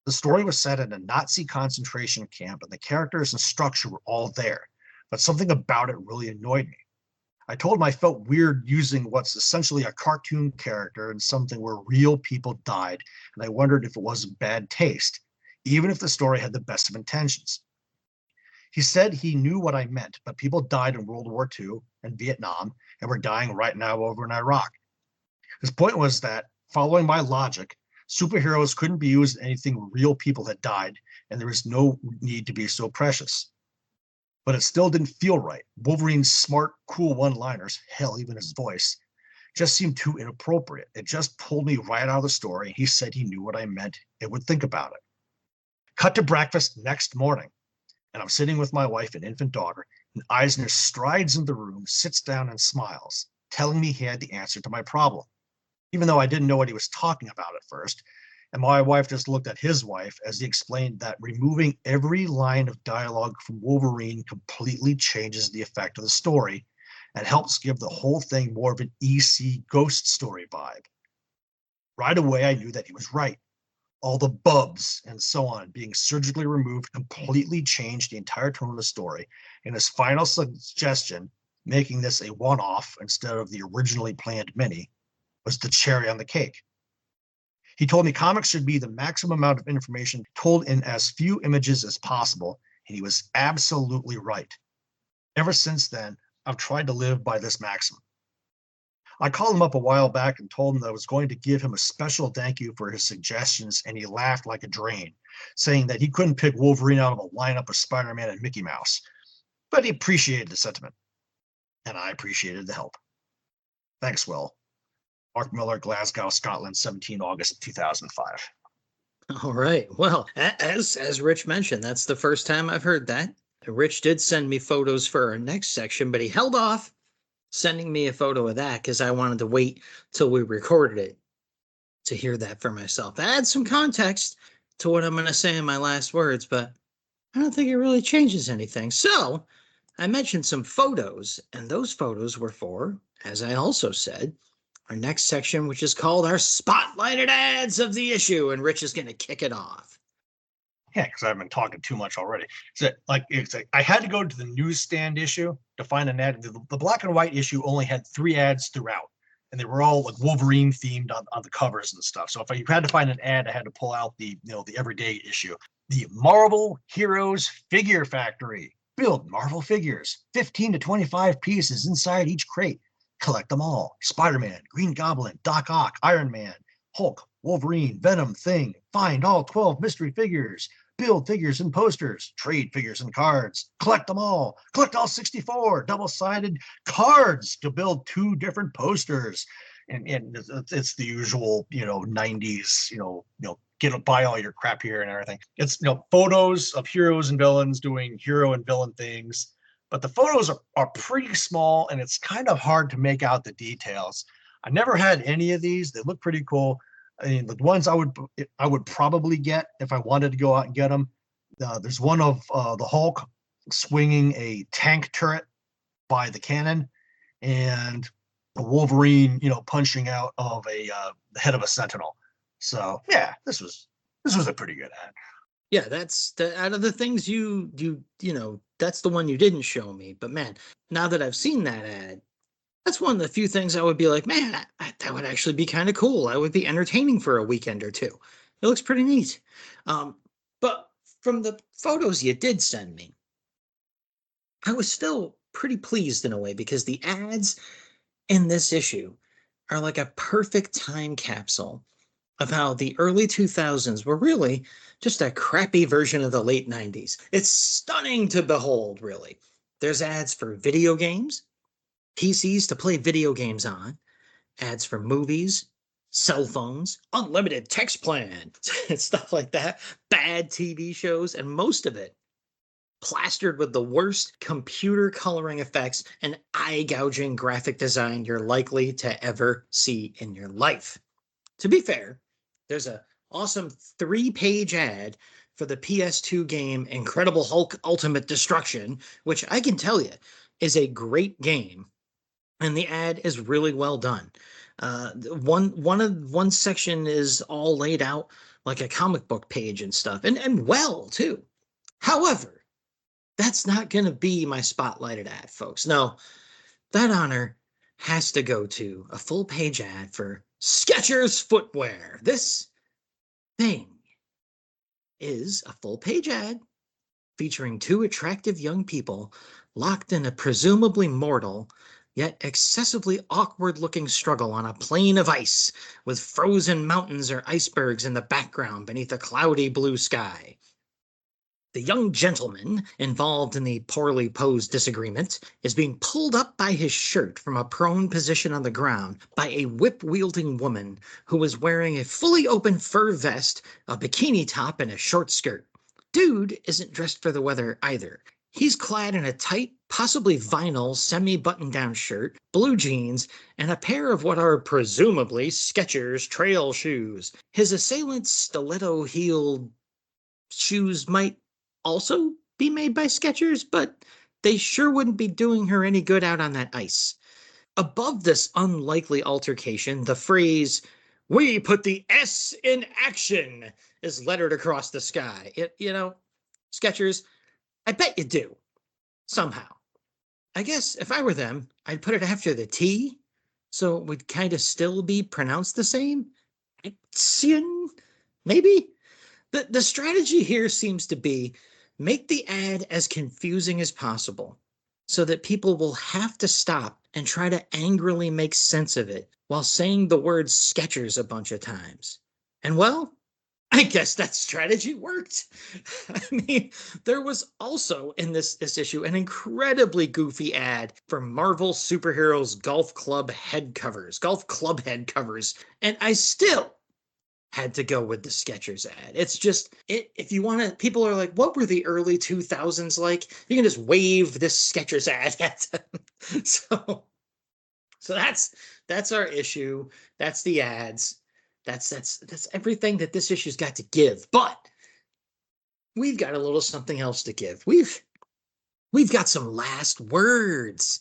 The story was set in a Nazi concentration camp, and the characters and structure were all there, but something about it really annoyed me. I told him I felt weird using what's essentially a cartoon character in something where real people died, and I wondered if it wasn't bad taste, even if the story had the best of intentions. He said he knew what I meant, but people died in World War II and Vietnam, and were dying right now over in Iraq. His point was that, following my logic, superheroes couldn't be used in anything where real people had died, and there was no need to be so precious. But it still didn't feel right. Wolverine's smart, cool one-liners, hell, even his voice, just seemed too inappropriate. It just pulled me right out of the story, and he said he knew what I meant and would think about it. Cut to breakfast next morning, and I'm sitting with my wife and infant daughter, and Eisner strides into the room, sits down, and smiles, telling me he had the answer to my problem, even though I didn't know what he was talking about at first. And my wife just looked at his wife as he explained that removing every line of dialogue from Wolverine completely changes the effect of the story and helps give the whole thing more of an EC ghost story vibe. Right away, I knew that he was right. All the Bubs and so on being surgically removed completely changed the entire tone of the story, and his final suggestion, making this a one-off instead of the originally planned mini, was the cherry on the cake. He told me comics should be the maximum amount of information told in as few images as possible, and he was absolutely right. Ever since then, I've tried to live by this maxim. I called him up a while back and told him that I was going to give him a special thank you for his suggestions, and he laughed like a drain, saying that he couldn't pick Wolverine out of a lineup of Spider-Man and Mickey Mouse, but he appreciated the sentiment. and I appreciated the help. Thanks, Will. Mark Miller, Glasgow, Scotland, 17 August 2005. All right. Well, as Rich mentioned, that's the first time I've heard that. Rich did send me photos for our next section, but he held off sending me a photo of that because I wanted to wait till we recorded it to hear that for myself. Add some context to what I'm going to say in my last words, but I don't think it really changes anything. So I mentioned some photos, and those photos were for, as I also said, our next section, which is called our spotlighted ads of the issue, and Rich is going to kick it off. Yeah, because I've been talking too much already. So, it's like I had to go to the newsstand issue to find an ad. The black and white issue only had 3 ads throughout, and they were all like Wolverine themed on the covers and stuff. So if you had to find an ad, I had to pull out the everyday issue. The Marvel Heroes Figure Factory. Build Marvel figures, 15 to 25 pieces inside each crate. Collect them all. Spider-Man, Green Goblin, Doc Ock, Iron Man, Hulk, Wolverine, Venom, Thing. Find all 12 mystery figures. Build figures and posters. Trade figures and cards. Collect them all. Collect all 64 double-sided cards to build 2 different posters. And it's the usual, 90s, buy all your crap here and everything. It's, photos of heroes and villains doing hero and villain things. But the photos are pretty small, and it's kind of hard to make out the details. I never had any of these. They look pretty cool. I mean, the ones I would probably get if I wanted to go out and get them. There's one of the Hulk swinging a tank turret by the cannon, and the Wolverine, punching out of the head of a Sentinel. So yeah, this was a pretty good ad. Yeah, that's out of the things that's the one you didn't show me. But man, now that I've seen that ad, that's one of the few things I would be like, man, that would actually be kind of cool. I would be entertaining for a weekend or two. It looks pretty neat. But from the photos you did send me, I was still pretty pleased in a way because the ads in this issue are like a perfect time capsule of how the early 2000s were really just a crappy version of the late 90s. It's stunning to behold, really. There's ads for video games, PCs to play video games on, ads for movies, cell phones, unlimited text plan, stuff like that, bad TV shows, and most of it plastered with the worst computer coloring effects and eye-gouging graphic design you're likely to ever see in your life. To be fair, there's an awesome 3-page ad for the PS2 game Incredible Hulk Ultimate Destruction, which I can tell you is a great game, and the ad is really well done. One section is all laid out like a comic book page and stuff, and well too. However, that's not going to be my spotlighted ad, folks. No, that honor has to go to a full-page ad for Skechers Footwear. This thing is a full-page ad featuring 2 attractive young people locked in a presumably mortal yet excessively awkward-looking struggle on a plain of ice with frozen mountains or icebergs in the background beneath a cloudy blue sky. The young gentleman involved in the poorly posed disagreement is being pulled up by his shirt from a prone position on the ground by a whip-wielding woman who is wearing a fully open fur vest, a bikini top, and a short skirt. Dude isn't dressed for the weather either. He's clad in a tight, possibly vinyl, semi-button-down shirt, blue jeans, and a pair of what are presumably Skechers trail shoes. His assailant's stiletto-heeled shoes might also be made by Skechers, but they sure wouldn't be doing her any good out on that ice. Above this unlikely altercation, the phrase, "We put the S in action," is lettered across the sky. Skechers, I bet you do. Somehow. I guess if I were them, I'd put it after the T, so it would kind of still be pronounced the same. Action? Maybe? The strategy here seems to be make the ad as confusing as possible so that people will have to stop and try to angrily make sense of it while saying the word Skechers a bunch of times. And well, I guess that strategy worked. I mean, there was also in this issue an incredibly goofy ad for Marvel Superheroes golf club head covers, and I still had to go with the Skechers ad. It's just if you want to, people are like, what were the early 2000s like? You can just wave this Skechers ad at them. So that's our issue. That's the ads. That's everything that this issue's got to give. But we've got a little something else to give. We've got some last words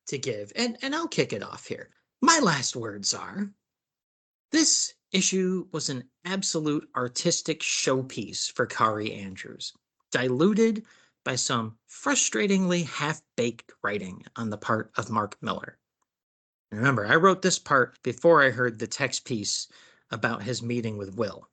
to give. And I'll kick it off here. My last words are, this issue was an absolute artistic showpiece for Kari Andrews, diluted by some frustratingly half-baked writing on the part of Mark Millar. And remember, I wrote this part before I heard the text piece about his meeting with Will.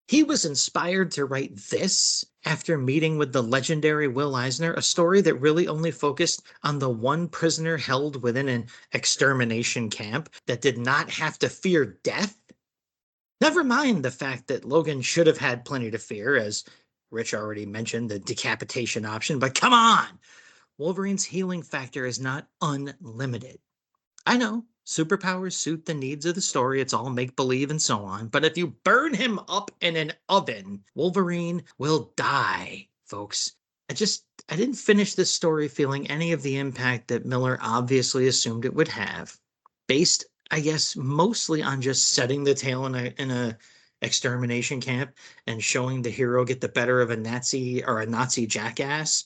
He was inspired to write this after meeting with the legendary Will Eisner, a story that really only focused on the one prisoner held within an extermination camp that did not have to fear death. Never mind the fact that Logan should have had plenty to fear, as Rich already mentioned the decapitation option, but come on! Wolverine's healing factor is not unlimited. I know, superpowers suit the needs of the story, it's all make-believe and so on, but if you burn him up in an oven, Wolverine will die, folks. I didn't finish this story feeling any of the impact that Miller obviously assumed it would have, based, I guess, mostly on just setting the tale in a extermination camp and showing the hero get the better of a Nazi jackass.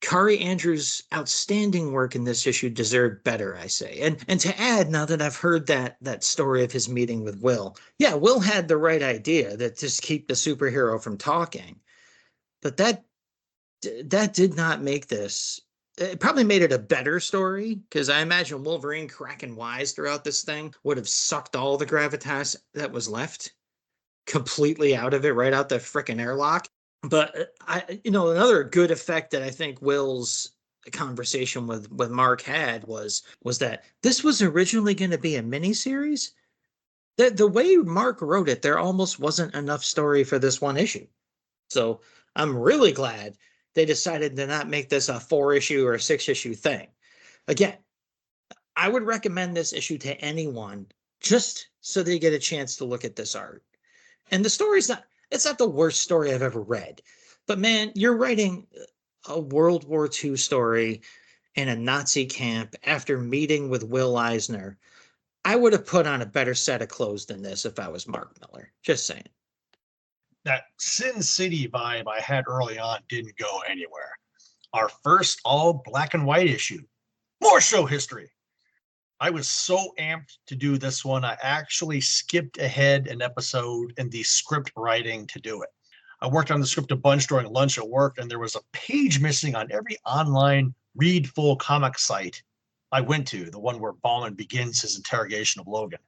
Kari Andrews' outstanding work in this issue deserved better, I say. And to add, now that I've heard that story of his meeting with Will, yeah, Will had the right idea, that just keep the superhero from talking. But that did not make this. It probably made it a better story, because I imagine Wolverine cracking wise throughout this thing would have sucked all the gravitas that was left completely out of it, right out the frickin' airlock. But another good effect that I think Will's conversation with Mark had was that this was originally going to be a miniseries. The way Mark wrote it, there almost wasn't enough story for this one issue. So I'm really glad they decided to not make this a 4-issue or a 6-issue thing. Again, I would recommend this issue to anyone just so they get a chance to look at this art. And the story's it's not the worst story I've ever read. But man, you're writing a World War II story in a Nazi camp after meeting with Will Eisner. I would have put on a better set of clothes than this if I was Mark Millar. Just saying. That Sin City vibe I had early on didn't go anywhere. Our first all black and white issue. More show history. I was so amped to do this one, I actually skipped ahead an episode in the script writing to do it. I worked on the script a bunch during lunch at work, and there was a page missing on every online read full comic site I went to, the one where Bauman begins his interrogation of Logan.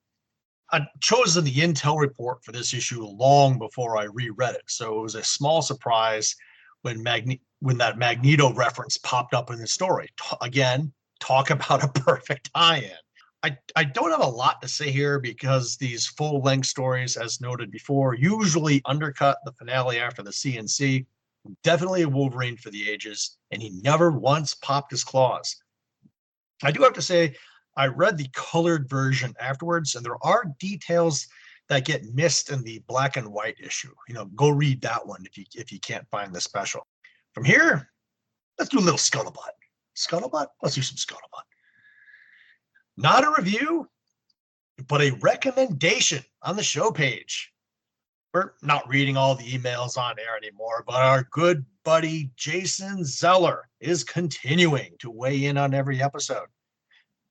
I'd chosen the intel report for this issue long before I reread it, so it was a small surprise when that Magneto reference popped up in the story. Again, talk about a perfect tie-in. I don't have a lot to say here because these full-length stories, as noted before, usually undercut the finale after the CNC. Definitely a Wolverine for the ages, and he never once popped his claws. I do have to say, I read the colored version afterwards, and there are details that get missed in the black and white issue. Go read that one if you can't find the special. From here, let's do a little scuttlebutt. Scuttlebutt? Let's do some scuttlebutt. Not a review, but a recommendation on the show page. We're not reading all the emails on air anymore, but our good buddy Jason Zeller is continuing to weigh in on every episode.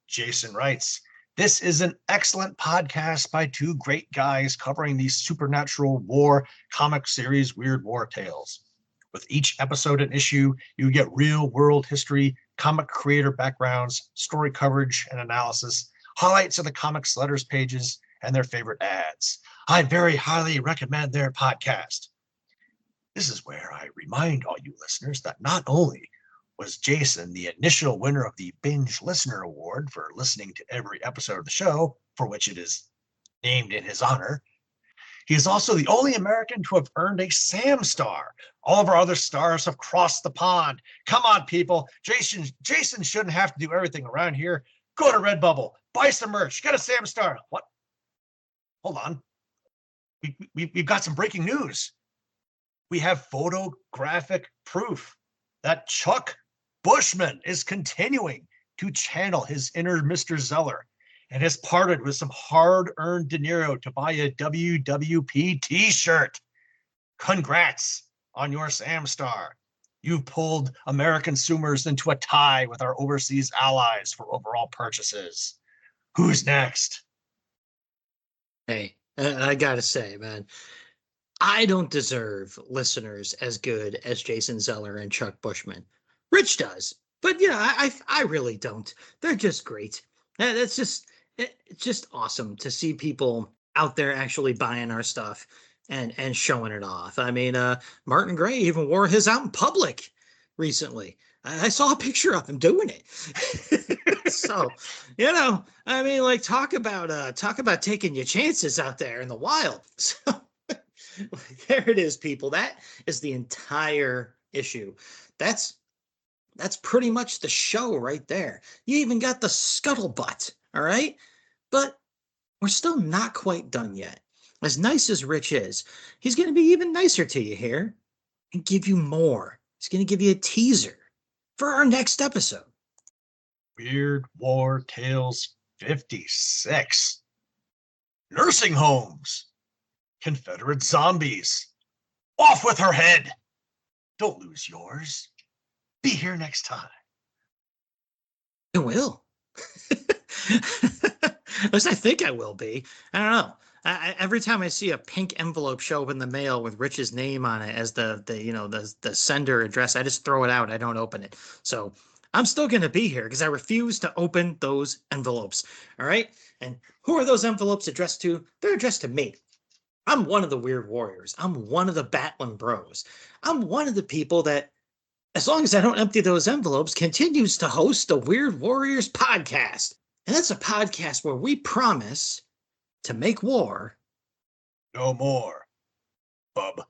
Jason writes, "This is an excellent podcast by two great guys covering the supernatural war comic series Weird War Tales. With each episode and issue, you get real world history, comic creator backgrounds, story coverage and analysis, highlights of the comics letters pages, and their favorite ads. I very highly recommend their podcast." This is where I remind all you listeners that not only was Jason the initial winner of the Binge Listener Award for listening to every episode of the show, for which it is named in his honor, He is also the only American to have earned a Sam star. All of our other stars have crossed the pond. Come on, people. Jason shouldn't have to do everything around here. Go to Redbubble, buy some merch, get a Sam star. What? Hold on. We've got some breaking news. We have photographic proof that Chuck Bushman is continuing to channel his inner Mr. Zeller and has parted with some hard-earned dinero to buy a WWP t-shirt. Congrats on your Sam Star. You've pulled American consumers into a tie with our overseas allies for overall purchases. Who's next? Hey, I gotta say, man, I don't deserve listeners as good as Jason Zeller and Chuck Bushman. Rich does, but I really don't. They're just great. It's just awesome to see people out there actually buying our stuff and showing it off. I mean, Martin Gray even wore his out in public recently. I saw a picture of him doing it. So, I mean, like talk about taking your chances out there in the wild. So there it is, people. That is the entire issue. That's pretty much the show right there. You even got the scuttlebutt, all right? But we're still not quite done yet. As nice as Rich is, he's going to be even nicer to you here and give you more. He's going to give you a teaser for our next episode. Weird War Tales 56. Nursing homes. Confederate zombies. Off with her head. Don't lose yours. Be here next time. I will. At least I think I will be. I don't know. Every time I see a pink envelope show up in the mail with Rich's name on it as the sender address, I just throw it out. I don't open it. So I'm still going to be here because I refuse to open those envelopes. All right. And who are those envelopes addressed to? They're addressed to me. I'm one of the Weird Warriors. I'm one of the Batlin Bros. I'm one of the people that, as long as I don't empty those envelopes, continues to host the Weird Warriors podcast. And that's a podcast where we promise to make war no more, bub.